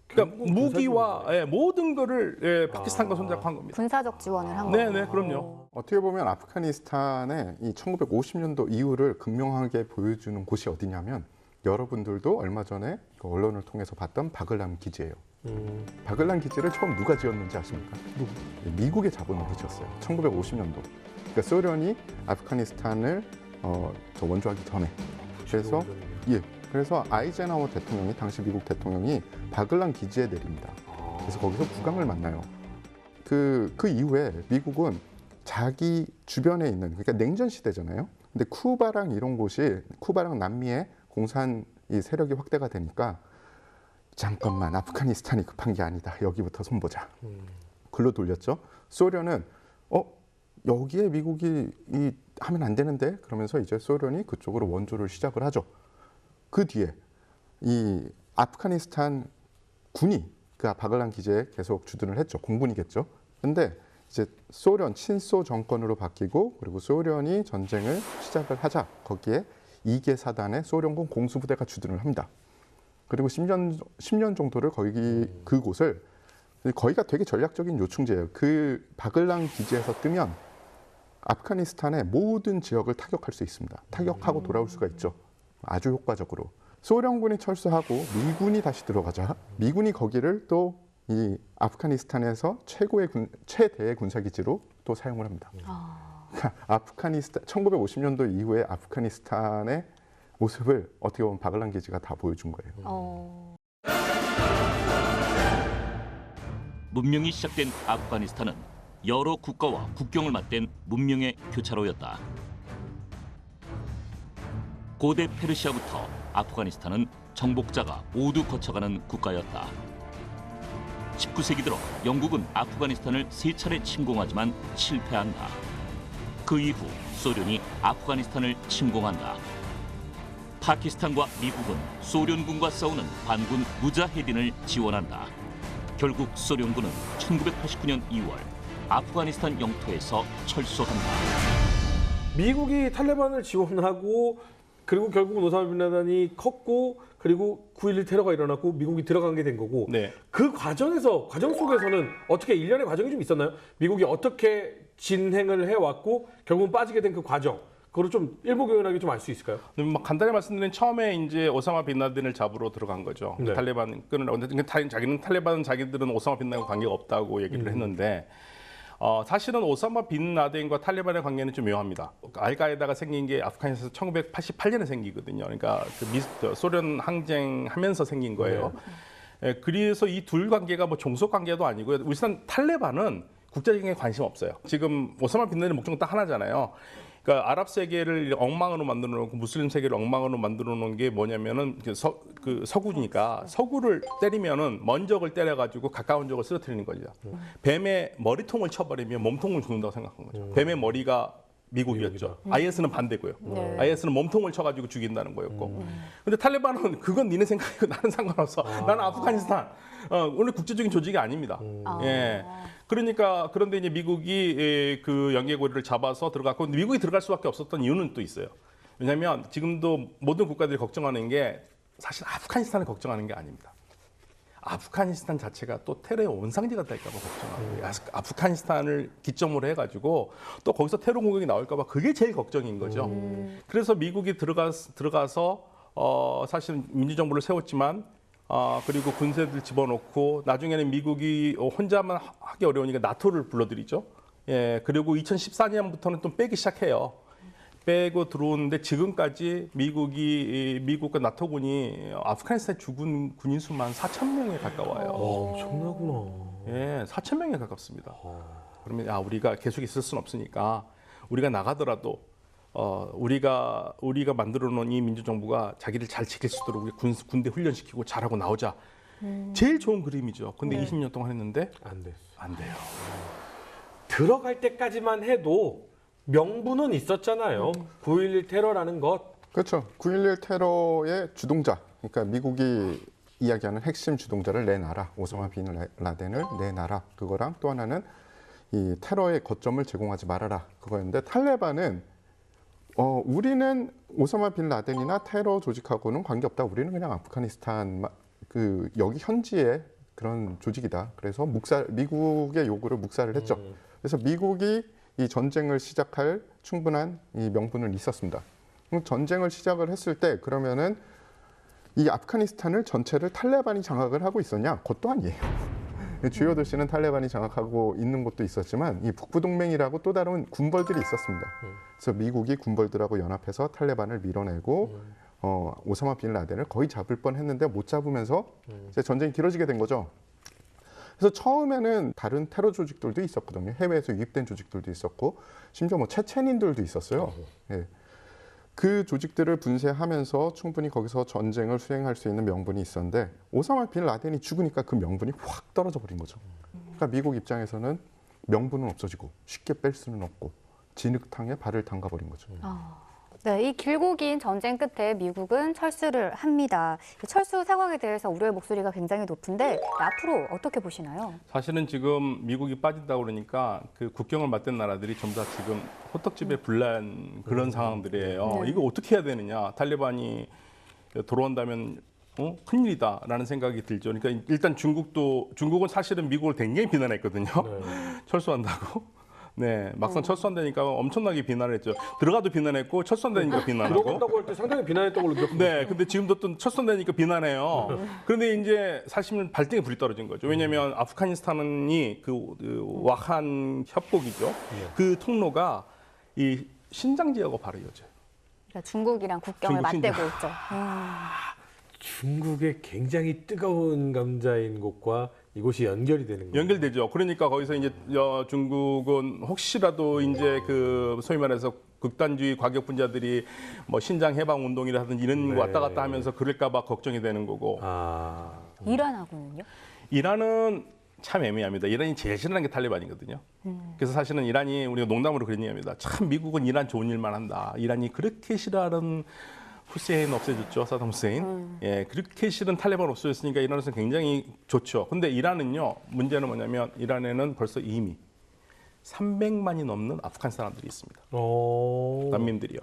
그러니까 결국은 무기와 모든 거를 파키스탄과 손잡고 한 겁니다. 군사적 지원을 한 네, 거예요. 네, 그럼요. 어떻게 보면 아프가니스탄의 이 1950년도 이후를 극명하게 보여주는 곳이 어디냐면 여러분들도 얼마 전에 그 언론을 통해서 봤던 바글람 기지예요. 바글람 기지를 처음 누가 지었는지 아십니까? 미국의 자본으로 지었어요. 1950년도. 그러니까 소련이 아프가니스탄을 저 원조하기 전에. 그래서 그래서 아이젠하워 대통령이 당시 미국 대통령이 바글람 기지에 내립니다. 그래서 거기서 국왕을 만나요. 그 이후에 미국은 자기 주변에 있는, 그러니까 냉전 시대잖아요. 근데 쿠바랑 이런 곳이, 쿠바랑 남미에 공산 이 세력이 확대가 되니까 잠깐만, 아프가니스탄이 급한 게 아니다. 여기부터 손보자. 글로 돌렸죠. 소련은 여기에 미국이 하면 안 되는데, 그러면서 이제 소련이 그쪽으로 원조를 시작을 하죠. 그 뒤에 이 아프가니스탄 군이 그 바글람 기지에 계속 주둔을 했죠. 공군이겠죠. 근데 이제 소련 친소 정권으로 바뀌고, 그리고 소련이 전쟁을 시작을 하자 거기에 2개 사단의 소련군 공수부대가 주둔을 합니다. 그리고 10년 정도를 그곳을, 거기가 되게 전략적인 요충지예요. 그 바글람 기지에서 뜨면 아프가니스탄의 모든 지역을 타격할 수 있습니다. 타격하고 돌아올 수가 있죠. 아주 효과적으로. 소련군이 철수하고 미군이 다시 들어가자 미군이 거기를 또 이 아프가니스탄에서 최대의 군사기지로 또 사용을 합니다. 아프가니스탄 1950년도 이후에 아프가니스탄의 모습을 어떻게 보면 바글람 기지가 다 보여준 거예요. 문명이 시작된 아프가니스탄은 여러 국가와 국경을 맞댄 문명의 교차로였다. 고대 페르시아부터 아프가니스탄은 정복자가 모두 거쳐가는 국가였다. 19세기 들어 영국은 아프가니스탄을 3차례 침공하지만 실패한다. 그 이후 소련이 아프가니스탄을 침공한다. 파키스탄과 미국은 소련군과 싸우는 반군 무자헤딘을 지원한다. 결국 소련군은 1989년 2월 아프가니스탄 영토에서 철수한다. 미국이 탈레반을 지원하고, 그리고 결국은 오사마 빈 라덴이 컸고, 그리고 9.11 테러가 일어났고 미국이 들어간 게 된 거고, 네. 그 과정 속에서는 어떻게 일련의 과정이 좀 있었나요? 미국이 어떻게 진행을 해왔고 결국은 빠지게 된 그 과정, 그걸 좀 일목요연하게 좀 알 수 있을까요? 간단히 말씀드리면 처음에 이제 오사마 빈 라덴을 잡으러 들어간 거죠. 네. 탈레반 자기는 탈레반 자기들은 오사마 빈 라덴과 관계가 없다고 얘기를 했는데, 사실은 오사마 빈 라덴과 탈레반의 관계는 좀 묘합니다. 알카에다가 생긴 게 아프가니스탄에서 1988년에 생기거든요. 그러니까 소련 항쟁하면서 생긴 거예요. 그래서 이 둘 관계가 뭐 종속 관계도 아니고요. 우선 탈레반은 국제적인 관심 없어요. 지금 오사마 빈 라덴의 목적은 딱 하나잖아요. 그러니까 아랍 세계를 엉망으로 만들어 놓고 무슬림 세계를 엉망으로 만들어 놓은 게 뭐냐면은 서구니까 서구를 때리면은 먼 적을 때려가지고 가까운 적을 쓰러뜨리는 거죠. 뱀의 머리통을 쳐버리면 몸통을 죽는다고 생각한 거죠. 뱀의 머리가 미국이었죠. IS는 반대고요. 네. IS는 몸통을 쳐가지고 죽인다는 거였고. 근데 탈레반은 그건 니네 생각이고 나는 상관없어. 나는 아프가니스탄. 원래 국제적인 조직이 아닙니다. 예. 그러니까 그런데 이제 미국이 그 연계고리를 잡아서 들어갔고, 미국이 들어갈 수밖에 없었던 이유는 또 있어요. 왜냐하면 지금도 모든 국가들이 걱정하는 게 사실 아프가니스탄을 걱정하는 게 아닙니다. 아프가니스탄 자체가 또 테러의 원상지가 될까 봐 걱정하고, 아프가니스탄을 기점으로 해가지고 또 거기서 테러 공격이 나올까 봐 그게 제일 걱정인 거죠. 그래서 미국이 들어가서 사실 민주정부를 세웠지만, 그리고 군세들 집어넣고, 나중에는 미국이 혼자만 하기 어려우니까 나토를 불러들이죠. 예, 그리고 2014년부터는 또 빼기 시작해요. 빼고 들어오는데 지금까지 미국과 나토군이 아프가니스탄에 죽은 군인 수만 4,000명에 가까워요. 엄청나구나. 예, 4,000명에 가깝습니다. 그러면 우리가 계속 있을 수는 없으니까 우리가 나가더라도 우리가 만들어 놓은 이 민주정부가 자기를 잘 지킬 수 있도록 우리 군대 훈련시키고 잘하고 나오자. 제일 좋은 그림이죠. 근데 20년 동안 했는데 안 됐어. 안 돼요. 들어갈 때까지만 해도 명분은 있었잖아요. 9.11 테러라는 것. 그렇죠. 9.11 테러의 주동자, 그러니까 미국이 이야기하는 핵심 주동자를 내놔라. 오사마 빈 라덴을 내놔라. 그거랑 또 하나는 이 테러의 거점을 제공하지 말아라. 그거였는데, 탈레반은 우리는 오사마 빈 라덴이나 테러 조직하고는 관계없다. 우리는 그냥 아프가니스탄 여기 현지에 그런 조직이다. 그래서 미국의 요구를 묵살을 했죠. 그래서 미국이 이 전쟁을 시작할 충분한 이 명분은 있었습니다. 그럼 전쟁을 시작을 했을 때 그러면은 이 아프가니스탄을 전체를 탈레반이 장악을 하고 있었냐? 그것도 아니에요. 주요 도시는 탈레반이 장악하고 있는 곳도 있었지만 이 북부동맹이라고 또 다른 군벌들이 있었습니다. 그래서 미국이 군벌들하고 연합해서 탈레반을 밀어내고 오사마 빈 라덴을 거의 잡을 뻔했는데 못 잡으면서 이제 전쟁이 길어지게 된 거죠. 그래서 처음에는 다른 테러 조직들도 있었거든요. 해외에서 유입된 조직들도 있었고 심지어 뭐 체첸인들도 있었어요. 예. 그 조직들을 분쇄하면서 충분히 거기서 전쟁을 수행할 수 있는 명분이 있었는데 오사마 빈 라덴이 죽으니까 그 명분이 확 떨어져 버린 거죠. 그러니까 미국 입장에서는 명분은 없어지고 쉽게 뺄 수는 없고 진흙탕에 발을 담가 버린 거죠. 네, 이 길고 긴 전쟁 끝에 미국은 철수를 합니다. 이 철수 상황에 대해서 우려의 목소리가 굉장히 높은데 앞으로 어떻게 보시나요? 사실은 지금 미국이 빠진다고 그러니까 그 국경을 맞댄 나라들이 전부 다 지금 호떡집에 불난 그런 상황들이에요. 네. 이거 어떻게 해야 되느냐? 탈레반이 돌아온다면 큰일이다라는 생각이 들죠. 그러니까 일단 중국은 사실은 미국을 굉장히 비난했거든요. 철수한다고. 네, 막상 철수한다니까 엄청나게 비난을 했죠. 들어가도 비난했고 철수한다니까 비난하고. 들어간다고 할 때 상당히 비난했던 걸로 기억합니다. 네, 근데 지금도 또 철수한다니까 비난해요. 그런데 이제 사실은 발등에 불이 떨어진 거죠. 왜냐하면 아프가니스탄이 그 와한 협곡이죠. 그 통로가 이 신장 지역과 바로 이어져요. 그러니까 중국이랑 국경을 중국 맞대고 있죠. 중국의 굉장히 뜨거운 감자인 곳과 이곳이 연결이 되는 거예요. 연결되죠. 그러니까 거기서 이제 중국은 혹시라도 이제 그 소위 말해서 극단주의 과격분자들이 뭐 신장 해방 운동이라든지 이런 거 왔다 갔다 하면서 그럴까봐 걱정이 되는 거고. 이란하고는요? 이란은 참 애매합니다. 이란이 제일 싫어하는 게 탈레반이거든요. 그래서 사실은 이란이 우리가 농담으로 그런 얘기합니다. 참 미국은 이란 좋은 일만 한다. 이란이 그렇게 싫어하는 후세인 없애줬죠, 사담 후세인. 예, 그렇게 싫은 탈레반 없어졌으니까 이란에서 굉장히 좋죠. 근데 이란은요, 문제는 뭐냐면 이란에는 벌써 이미 300만이 넘는 아프간 사람들이 있습니다. 난민들이요.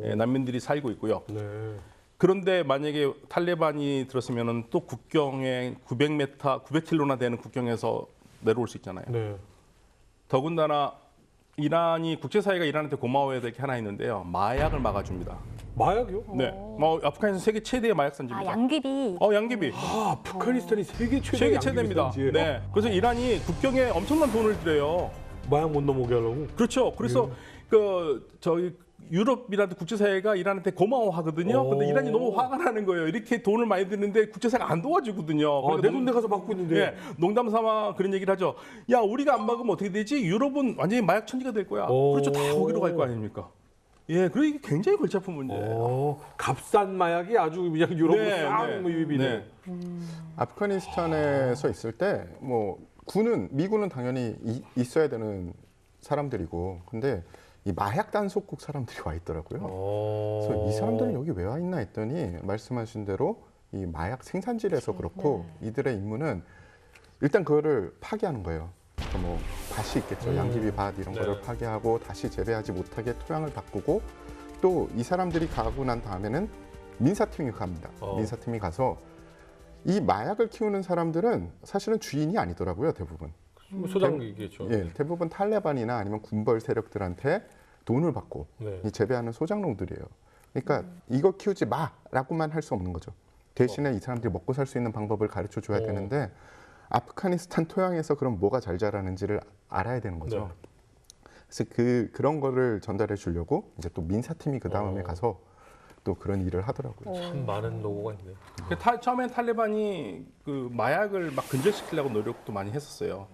예, 난민들이 살고 있고요. 네. 그런데 만약에 탈레반이 들었으면은 또 국경에 900km나 되는 국경에서 내려올 수 있잖아요. 네. 더군다나 이란이 국제사회가 이란한테 고마워해야 될 게 하나 있는데요. 마약을 막아줍니다. 마약이요? 네, 아프가니스탄 세계 최대의 마약 산지입니다. 양귀비. 양귀비. 아프가니스탄이 세계 최대 세계 최대입니다. 네, 그래서 이란이 국경에 엄청난 돈을 들여요. 마약 못 넘어게 하려고. 그렇죠. 그래서 저희 유럽이라도 국제사회가 이란한테 고마워하거든요. 근데 이란이 너무 화가 나는 거예요. 이렇게 돈을 많이 드는데 국제사회가 안 도와주거든요. 내 돈 내가서 받고 있는데. 네, 농담 삼아 그런 얘기를 하죠. 야, 우리가 안 막으면 어떻게 되지? 유럽은 완전히 마약 천지가 될 거야. 그렇죠. 다 거기로 갈 거 아닙니까? 예, 그리고 이게 굉장히 골치 아픈 문제예요. 값싼 마약이 아주 그냥 유럽으로 싹 유입이네. 아프가니스탄에서 있을 때 뭐 미군은 당연히 있어야 되는 사람들이고, 근데 이 마약 단속국 사람들이 와 있더라고요. 그래서 이 사람들은 여기 왜 와 있나 했더니 말씀하신 대로 이 마약 생산지에서 그렇고 이들의 임무는 일단 그거를 파괴하는 거예요. 뭐 밭이 있겠죠. 양귀비 밭 이런 거를 파괴하고 다시 재배하지 못하게 토양을 바꾸고, 또 이 사람들이 가고 난 다음에는 민사팀이 갑니다. 민사팀이 가서 이 마약을 키우는 사람들은 사실은 주인이 아니더라고요, 대부분. 소장이겠죠. 예, 대부분 탈레반이나 아니면 군벌 세력들한테 돈을 받고 이 재배하는 소장농들이에요. 그러니까 이거 키우지 마라고만 할 수 없는 거죠. 대신에 이 사람들이 먹고 살 수 있는 방법을 가르쳐 줘야 되는데 아프가니스탄 토양에서 그럼 뭐가 잘 자라는지를 알아야 되는 거죠. 그래서 그런 거를 전달해 주려고 이제 또 민사팀이 그 다음에 가서 또 그런 일을 하더라고요. 참 많은 노고가 있네요. 처음엔 탈레반이 그 마약을 막 근절시키려고 노력도 많이 했었어요.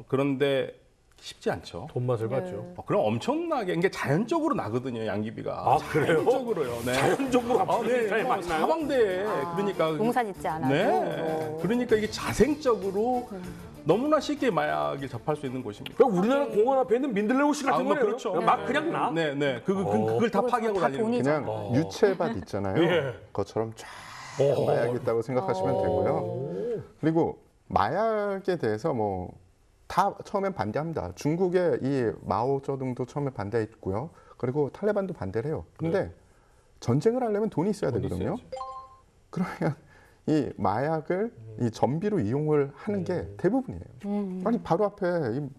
그런데 쉽지 않죠. 돈 맛을 봤죠. 그럼 엄청나게 이게 자연적으로 나거든요, 양귀비가. 그래요? 자연적으로요. 네. 자연적으로 아프가니스탄에 맞나요? 사방대에 그러니까 농사 짓지 않아도. 네. 그러니까 이게 자생적으로 너무나 쉽게 마약을 접할 수 있는 곳입니다. 그러니까 우리나라 공원 앞에 있는 민들레호시 같은 거예요. 그렇죠. 그냥 나. 네. 그걸 다 파괴하고 다 다니는 돈이죠. 거예요. 그냥 유채밭 있잖아요. 그것처럼 쫙 마약이 있다고 생각하시면 되고요. 그리고 마약에 대해서 다 처음엔 반대합니다. 중국의 이 마오쩌둥도 처음에 반대했고요. 그리고 탈레반도 반대를 해요. 근데 전쟁을 하려면 돈이 있어야 되거든요. 그러면 이 마약을 이 전비로 이용을 하는 게 대부분이에요. 아니 바로 앞에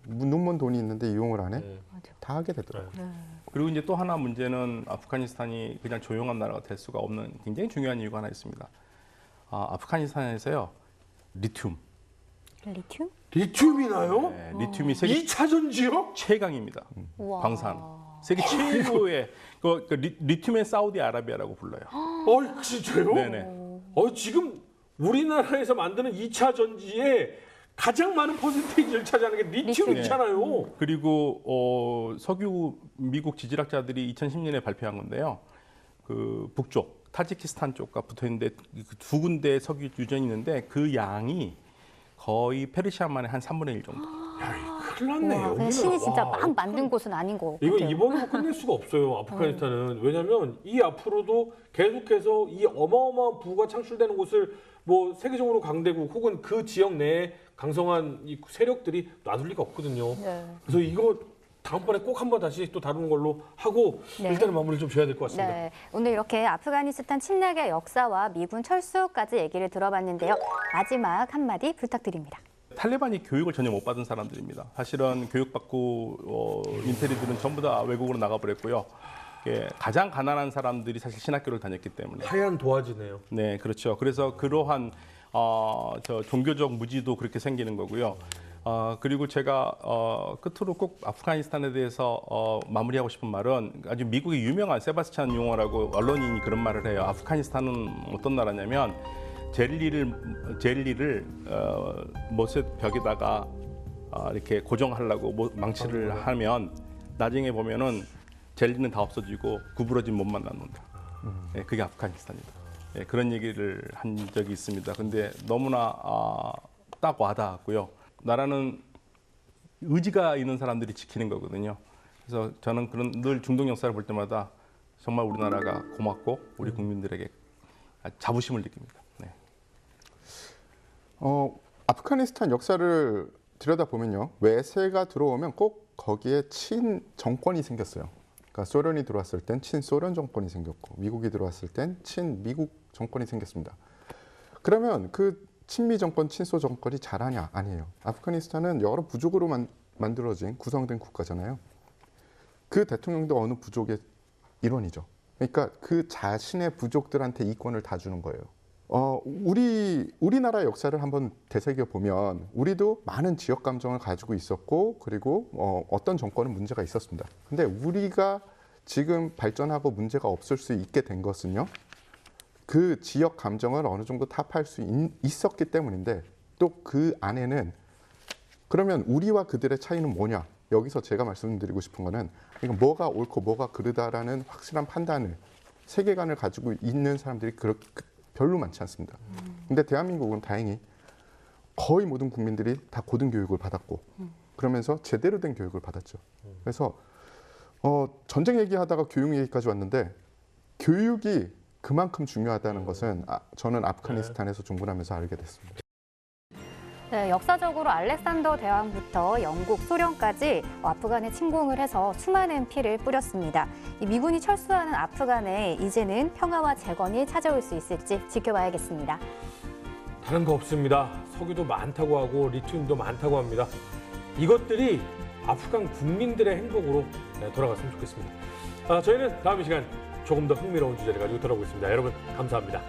눈먼 돈이 있는데 이용을 안 해? 다 하게 되더라고요. 그리고 이제 또 하나 문제는 아프가니스탄이 그냥 조용한 나라가 될 수가 없는 굉장히 중요한 이유가 하나 있습니다. 아프가니스탄에서요 리튬, 리튬? 리튬이 나요? 네, 리튬이 세계 2차 전지요? 최강입니다. 우와. 광산 세계 최고의 그 리튬의 사우디아라비아라고 불러요. 진짜요? 네네. 지금 우리나라에서 만드는 2차 전지에 가장 많은 퍼센테이지를 차지하는 게 리튬이잖아요. 그리고 석유 미국 지질학자들이 2010년에 발표한 건데요. 그 북쪽 타지키스탄 쪽과 붙어 있는데 두 군데 석유 유전이 있는데 그 양이 거의 페르시아만의 한 3분의 1 정도. 큰일 났네요. 와, 그냥 신이 진짜 막 만든 곳은 아닌 거 이거 같아요. 이번으로 끝낼 수가 없어요. 아프가니스탄은. 왜냐하면 이 앞으로도 계속해서 이 어마어마한 부가 창출되는 곳을 뭐 세계적으로 강대국 혹은 그 지역 내에 강성한 이 세력들이 놔둘 리가 없거든요. 네. 그래서 이거 다음번에 꼭 한번 다시 또 다루는 걸로 하고 네. 일단은 마무리를 좀 지어야 될 것 같습니다. 네, 오늘 이렇게 아프가니스탄 침략의 역사와 미군 철수까지 얘기를 들어봤는데요. 마지막 한마디 부탁드립니다. 탈레반이 교육을 전혀 못 받은 사람들입니다. 사실은 교육받고 인테리들은 전부 다 외국으로 나가버렸고요. 가장 가난한 사람들이 사실 신학교를 다녔기 때문에. 하얀 도화지네요. 네, 그렇죠. 그래서 그러한 저 종교적 무지도 그렇게 생기는 거고요. 그리고 제가 끝으로 꼭 아프가니스탄에 대해서 마무리하고 싶은 말은 아주 미국의 유명한 세바스찬 용어라고 언론인이 그런 말을 해요. 아프가니스탄은 어떤 나라냐면 젤리를 못의 벽에다가 이렇게 고정하려고 망치를 하면 나중에 보면은 젤리는 다 없어지고 구부러진 몸만 남는다. 네, 그게 아프가니스탄입니다. 네, 그런 얘기를 한 적이 있습니다. 근데 너무나 딱 와닿았고요. 나라는 의지가 있는 사람들이 지키는 거거든요. 그래서 저는 그런 늘 중동 역사를 볼 때마다 정말 우리나라가 고맙고 우리 국민들에게 자부심을 느낍니다. 네. 아프가니스탄 역사를 들여다보면요. 외세가 들어오면 꼭 거기에 친정권이 생겼어요. 그러니까 소련이 들어왔을 땐 친소련 정권이 생겼고 미국이 들어왔을 땐 친미국 정권이 생겼습니다. 그러면 그 친미 정권, 친소 정권이 잘하냐? 아니에요. 아프가니스탄은 여러 부족으로 만들어진 구성된 국가잖아요. 그 대통령도 어느 부족의 일원이죠. 그러니까 그 자신의 부족들한테 이권을 다 주는 거예요. 우리나라 역사를 한번 되새겨 보면 우리도 많은 지역 감정을 가지고 있었고 그리고 어떤 정권은 문제가 있었습니다. 근데 우리가 지금 발전하고 문제가 없을 수 있게 된 것은요. 그 지역 감정을 어느 정도 타파할 수 있었기 때문인데 또 그 안에는 그러면 우리와 그들의 차이는 뭐냐? 여기서 제가 말씀드리고 싶은 거는 그러니까 뭐가 옳고 뭐가 그르다라는 확실한 판단을 세계관을 가지고 있는 사람들이 별로 많지 않습니다. 근데 대한민국은 다행히 거의 모든 국민들이 다 고등교육을 받았고 그러면서 제대로 된 교육을 받았죠. 그래서 전쟁 얘기하다가 교육 얘기까지 왔는데 교육이 그만큼 중요하다는 것은 저는 아프가니스탄에서 종군하면서 알게 됐습니다. 네, 역사적으로 알렉산더 대왕부터 영국, 소련까지 아프간에 침공을 해서 수많은 피를 뿌렸습니다. 이 미군이 철수하는 아프간에 이제는 평화와 재건이 찾아올 수 있을지 지켜봐야겠습니다. 다른 거 없습니다. 석유도 많다고 하고 리튬도 많다고 합니다. 이것들이 아프간 국민들의 행복으로 돌아갔으면 좋겠습니다. 저희는 다음 이 시간 조금 더 흥미로운 주제를 가지고 돌아오겠습니다. 여러분 감사합니다.